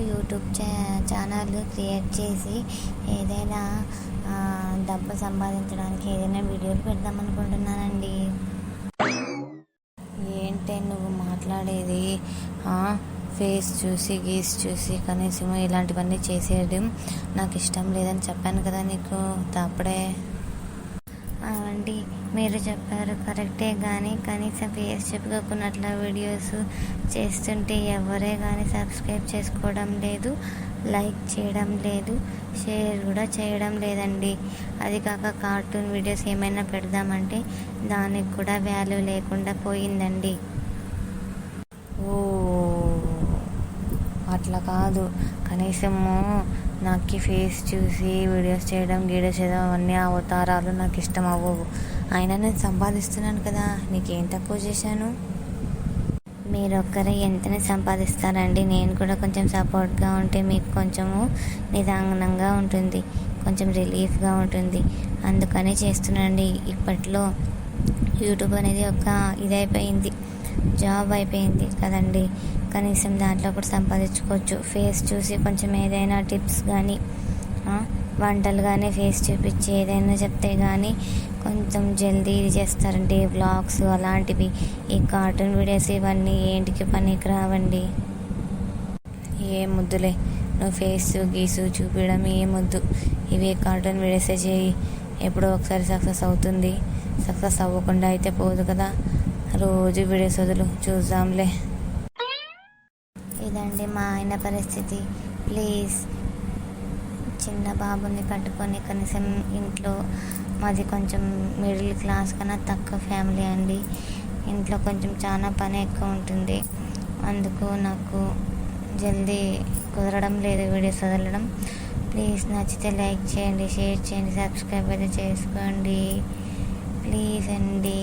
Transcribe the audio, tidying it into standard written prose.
YouTube channel create చేసి ఏదైనా డబ్బు సంపాదించడానికి ఏదైనా వీడియోలు పెడదాం అనుకుంటున్నానండి. ఏంటే నువ్వు మాట్లాడేది? ఫేస్ చూసి గీస్ చూసి కనీసం ఇలాంటివన్నీ చేసేయడం నాకు ఇష్టం లేదని చెప్పాను కదా నీకు అప్పుడే. అండి మీరు చెప్పారు కరెక్టే, కానీ కనీసం ఫేస్ చెప్పుకోకున్నట్ల వీడియోస్ చేస్తుంటే ఎవరే కానీ సబ్స్క్రైబ్ చేసుకోవడం లేదు, లైక్ చేయడం లేదు, షేర్ కూడా చేయడం లేదండి. అది కాక కార్టూన్ వీడియోస్ ఏమైనా పెడదామంటే దానికి కూడా వాల్యూ లేకుండా పోయిందండి. ఓ అట్లా కాదు, కనీసము నాకు ఫేస్ చూసి వీడియోస్ చేయడం అవన్నీ అవతారాలు నాకు ఇష్టం అవ్వవు. అయినా నేను సంపాదిస్తున్నాను కదా, నీకేం తక్కువ చేశాను? మీరొక్కరే ఎంతనే సంపాదిస్తారండి. నేను కూడా కొంచెం సపోర్ట్గా ఉంటే మీకు కొంచెము నిదానంగా ఉంటుంది, కొంచెం రిలీఫ్గా ఉంటుంది. అందుకని చేస్తున్నానండి. ఇప్పట్లో యూట్యూబ్ అనేది ఒక ఇదైపోయింది, జాబ్ అయిపోయింది కదండి. కనీసం దాంట్లో కూడా సంపాదించుకోవచ్చు. ఫేస్ చూసి కొంచెం ఏదైనా టిప్స్ కానీ వంటలు కానీ ఫేస్ చూపించి ఏదైనా చెప్తే కానీ కొంచెం జల్దీ ఇది చేస్తారండి. వ్లాగ్స్ అలాంటివి, ఈ కార్టూన్ వీడియోస్ ఇవన్నీ ఏంటికి పనికి రావండి. ఏ ముద్దులే, నువ్వు ఫేస్ గీసు చూపించడం ఏమొద్దు. ఇవి కార్టూన్ వీడియోసే చేయి, ఎప్పుడో ఒకసారి సక్సెస్ అవుతుంది. సక్సెస్ అవ్వకుండా అయితే పోదు కదా, రోజు వీడియోస్ వదులు, చూద్దాంలే. ఇదండి మా ఆయన పరిస్థితి. ప్లీజ్, చిన్న బాబుని కట్టుకొని కనీసం ఇంట్లో, మాది కొంచెం మిడిల్ క్లాస్ కన్నా తక్కువ ఫ్యామిలీ అండి. ఇంట్లో కొంచెం చాలా పని ఎక్కువ ఉంటుంది. అందుకు నాకు జల్దీ కుదరడం లేదు వీడియోస్ వదలడం. ప్లీజ్ నచ్చితే లైక్ చేయండి, షేర్ చేయండి, సబ్స్క్రైబ్ అయితే చేసుకోండి ప్లీజ్ అండి.